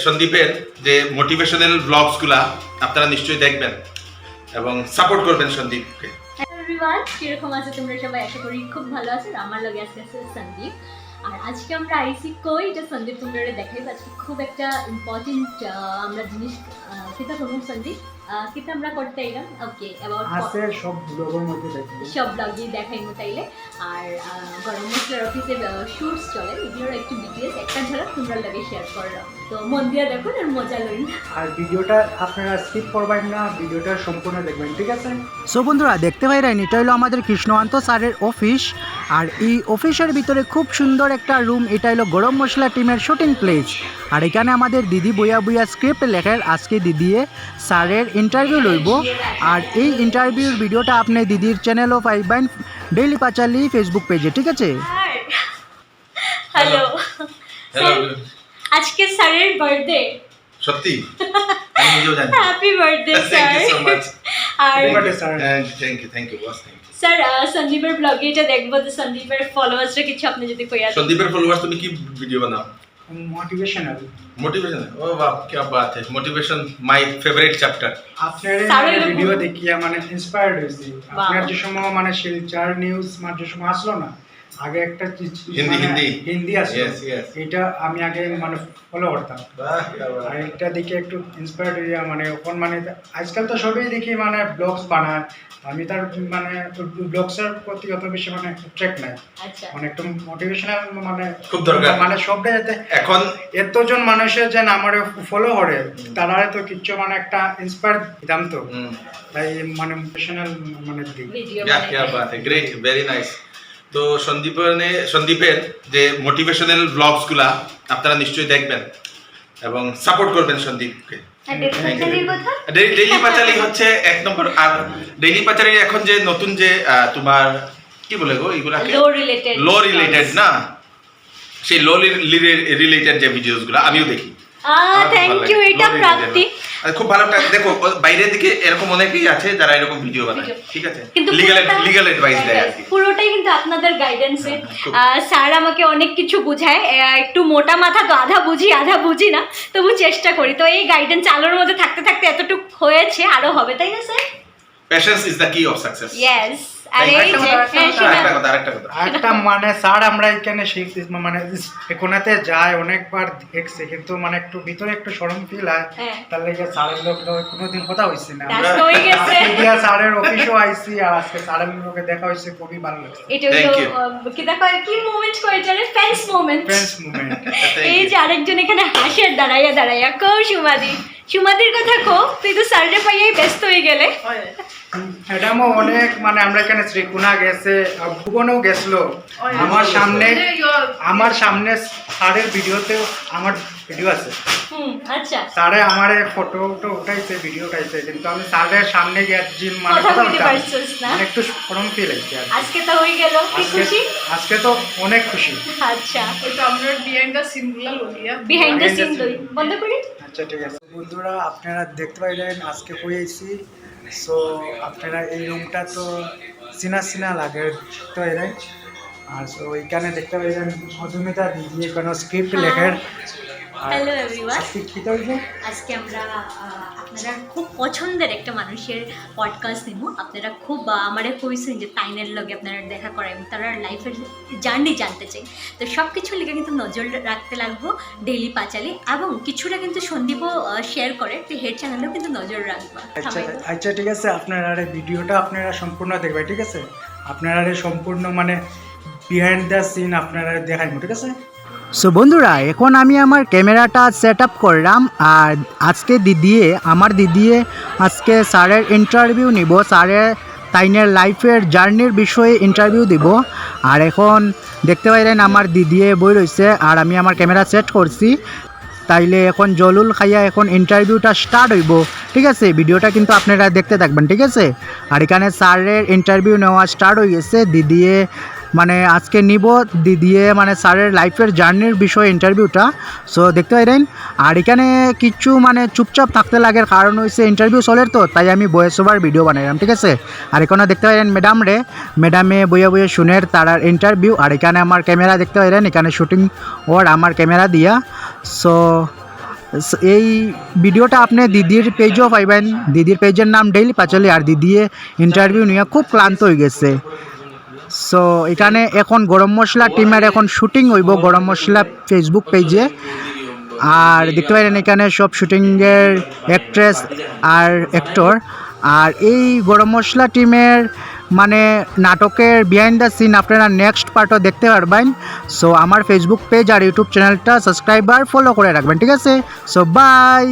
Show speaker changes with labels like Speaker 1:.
Speaker 1: সন্দীপের যে মোটিভেশনাল ব্লগসগুলা আপনারা নিশ্চয়ই দেখবেন এবং সাপোর্ট করবেন সন্দীপকে।
Speaker 2: এভরিওয়ান, কিরকম আছো তোমরা সবাই? আশা করি খুব ভালো আছো। আমার লগে আজকে আছে সন্দীপ। আর আজকে আমরা আইসি কই এটা সন্দীপ তোমরা দেখাইব। আজকে খুব একটা ইম্পর্টেন্ট আমরা জিনিস কিতা করব সন্দীপ, কিতা আমরা করতে এলাম। ওকে, অ্যাবাউট
Speaker 3: আছে সব ব্লগের মধ্যে দেখাবো,
Speaker 2: সব ব্লগই দেখাইবো তাইলে। আর গরম মশলার অফিসে শুটস চলে, এগুলোর একটু ডিটেলস একটা ঝলক তোমরা লাগে শেয়ার করলাম। তো মন দিয়ে দেখুন আর মজা লইন।
Speaker 3: আর ভিডিওটা আপনারা স্কিপ করবেন না, ভিডিওটা সম্পূর্ণ দেখবেন, ঠিক আছে?
Speaker 4: সো বন্ধুরা দেখতে পাইলেন এটা হলো আমাদের কৃষ্ণকান্ত স্যারের অফিস। আর এই অফিসের ভিতরে খুব সুন্দর একটা রুম। এটা হলো গরম মশলা টিমের শুটিং প্লেস। আর এখানে আমাদের দিদি বইয়া বইয়া স্ক্রিপ্ট লেখার আজকে দিদিয়ে স্যারের ইন্টারভিউ লইব। আর এই ইন্টারভিউর ভিডিওটা আপনি দিদির চ্যানেলও পাইবেন ডেইলি পাঁচালি ফেসবুক পেজে, ঠিক আছে?
Speaker 2: হ্যালো,
Speaker 1: হ্যালো,
Speaker 2: আজকে স্যারের বার্থডে।
Speaker 1: সত্যি আমি নিজেও জানি।
Speaker 2: Happy birthday
Speaker 1: thank
Speaker 2: sir.
Speaker 1: You so much.
Speaker 2: আর
Speaker 1: thank you boss, thank you
Speaker 2: sir, সন্দীপের ব্লগে এটা দেখবো তো সন্দীপের ফলোয়ার্সরা কিছু আপনি যদি কইয়া দেন।
Speaker 1: সন্দীপের ফলোয়ার্স তুমি কি ভিডিও বানাও?
Speaker 3: মোটিভেশনাল।
Speaker 1: মোটিভেশন? ও বাহ, কি বাত है। Motivation my favourite chapter.
Speaker 3: আপনার ভিডিও দেখিয়া মানে ইন্সপায়ার্ড হয়েছি। আপনার যে সময় মানে শিলচর নিউজ মানে যে সময় আসলো না, আগে একটা হিন্দি আসলো, এটা আমি আগে মানে ফলো করতাম। আর এটা দেখে একটু ইন্সপায়ার্ড হইয়া মানে এখন মানে আজকাল তো সবই দেখি মানে ব্লগস বানায়। আমি তার মানে ব্লগসের প্রতি অত বেশি মানে ট্র্যাক নাই।
Speaker 2: আচ্ছা,
Speaker 3: মানে একটু মোটিভেশনাল মানে
Speaker 1: খুব দরকার।
Speaker 3: মানে সবটা যাতে
Speaker 1: এখন
Speaker 3: এতজন মানুষের যে আমার ফলো করে তারা তো কিছু মানে একটা ইন্সপায়ার দিতাম, তো তাই মানে মোটিভেশনাল মানে দিই।
Speaker 2: ভিডিও
Speaker 1: क्या बात है, ग्रेट, वेरी नाइस। তো সন্দীপের যে মোটিভেশনাল ব্লগসগুলা আপনারা নিশ্চয়ই দেখবেন এবং সাপোর্ট করবেন সন্দীপকে। ডেইলি পাঁচালি হচ্ছে এক নম্বর। আর ডেইলি পাঁচালির এখন যে নতুন যে তোমার কি বলে গো এগুলাকে, লো রিলেটেড না, সেই লো রিলেটেড যে ভিডিওসগুলো আমিও দেখি।
Speaker 2: থ্যাংক ইউ, এটা প্রাপ্তি।
Speaker 1: খুব ভালো। দেখো বাইরের দিকে এরকম অনেকেই আছে যারা এরকম ভিডিও বানায়, ঠিক আছে,
Speaker 2: কিন্তু
Speaker 1: লিগ্যাল অ্যাডভাইস দেয় আর কি।
Speaker 2: পুরোটাই কিন্তু আপনাদের গাইডেন্সে। স্যার আমাকে অনেক কিছু বোঝায়, একটু মোটা মাথা তো, আধা বুঝি না, তবু চেষ্টা করি। তো এই গাইডেন্স আলোর মধ্যে থাকতে থাকতে এতটুকু হয়েছে, আরো হবে, তাই না sir?
Speaker 1: Patience is the key of success.
Speaker 2: Yes. আর এই যে
Speaker 1: আরেকটা
Speaker 3: মানে স্যার আমরা এখানে শিখছি মানে এখানেতে যায় অনেকবার দেখছি, কিন্তু মানে একটু ভিতরে একটু শরম ফিল হয়। তার লাগে স্যারের লোক কোনোদিন কথা হইছে না। স্যারের অফিসও আইছি, আর আজকে স্যারের লোকে দেখা হয়েছে, খুবই ভালো লাগছে।
Speaker 2: এটা হলো কি দেখো কি মোমেন্ট কই জানে, ফ্রেন্ডস মোমেন্ট। এই যে আরেকজন এখানে হাসির দাঁড়াইয়া কো সুমাদির কথা কো, তুই তো স্যারের পাইয়াই ব্যস্ত হয়ে গেলে।
Speaker 3: ম্যাডামও অনেক মানে আমরা এখানে শ্রীকুণা গেছে, ভুবনও গেছিলো। আমার সামনে স্যারের ভিডিওতেও আমার ভিডিও আছে।
Speaker 2: আচ্ছা,
Speaker 3: স্যারে আমার ফটো উঠাইছে, ভিডিও উঠাইছে, কিন্তু আমি স্যারের সামনে গিয়ে মানে একটু শরম ফিল হয়েছে।
Speaker 2: আজকে তো হয়ে গেল, কি খুশি?
Speaker 3: আজকে তো অনেক খুশি।
Speaker 2: আচ্ছা,
Speaker 5: এটা আমরা বিহাইন্ড দ্য সিনগুলো লইয়া
Speaker 2: বিহাইন্ড দ্য সিন লই বন্ধ করি।
Speaker 3: আচ্ছা, ঠিক আছে বন্ধুরা, আপনারা দেখতে পাইলেন আজকে কইছি। সো আপনারা এই রুমটা তো চিনা লাগে তো এরাই। আর সো এখানে দেখতে পাইলেন মধুমিতা দিদি কোনো স্ক্রিপ্ট লেখার।
Speaker 2: হ্যালো এভরিওয়ান,
Speaker 5: আজকে
Speaker 2: আমরা আপনারা খুব পছন্দের একটা মানুষের পডকাস্ট নিব। আপনারা খুব আমারে কইছেন যে তাইনের লগে আপনারা দেখা করেন, তারা লাইফের জার্নি জানতে চাই। তো সব কিছুর লিগে কিন্তু নজর রাখতে লাগবো ডেইলি পাঁচালি, এবং কিছুটা কিন্তু সন্দীপও শেয়ার করে, তো হেড চ্যানেলেও কিন্তু নজর রাখবা।
Speaker 3: আচ্ছা, ঠিক আছে, আপনারা ভিডিওটা আপনারা সম্পূর্ণ দেখবেন, ঠিক আছে? আপনারা সম্পূর্ণ মানে বিহাইন্ড দ্য সিন আপনারা দেখাইব, ঠিক আছে?
Speaker 4: সো বন্ধুরা এখন আমি আমার ক্যামেরাটা সেট আপ করলাম। আর আজকে আমার দিদিয়ে আজকে স্যারের ইন্টারভিউ নিব, স্যারের তাইনের লাইফের জার্নির বিষয়ে ইন্টারভিউ দিব। আর এখন দেখতে পাইলেন আমার দিদিয়ে বই রয়েছে, আর আমি আমার ক্যামেরা সেট করছি। তাইলে এখন জলুল খাইয়া এখন ইন্টারভিউটা স্টার্ট হইব, ঠিক আছে? ভিডিওটা কিন্তু আপনারা দেখতে থাকবেন, ঠিক আছে? আর এখানে স্যারের ইন্টারভিউ নেওয়া স্টার্ট হয়ে গেছে। দিদিয়ে মানে আজকে নিব দিদিয়ে মানে স্যারের লাইফের জার্নির বিষয়ে ইন্টারভিউটা। সো দেখতে পাইলেন। আর এখানে কিছু মানে চুপচাপ থাকতে লাগে, কারণ হয়েছে ইন্টারভিউ চলের, তো তাই আমি ভয়েস ওভার ভিডিও বানাইলাম, ঠিক আছে? আর এখানে দেখতে পাইলেন ম্যাডামে বইয়ে শুনের তারার ইন্টারভিউ। আর এখানে আমার ক্যামেরা দেখতে পাইলেন, এখানে শুটিং ওর আমার ক্যামেরা দিয়া। সো এই ভিডিওটা আপনি দিদির পেজও পাইবেন। দিদির পেজের নাম ডেইলি পাঁচালি, আর দিদিয়ে ইন্টারভিউ নিয়ে খুব ক্লান্ত হয়ে গেছে। সো এখানে এখন গরম মশলা টিমের এখন শুটিং হইব গরম মশলা ফেসবুক পেজে। আর দেখতে পারেন এখানে সব শুটিংয়ের অ্যাক্ট্রেস আর অ্যাক্টর। আর এই গরম মশলা টিমের মানে নাটকের বিহাইন্ড দ্য সিন আপনারা নেক্সট পার্টও দেখতে পারবেন। সো আমার ফেসবুক পেজ আর ইউটিউব চ্যানেলটা সাবস্ক্রাইব আর ফলো করে রাখবেন, ঠিক আছে? So by.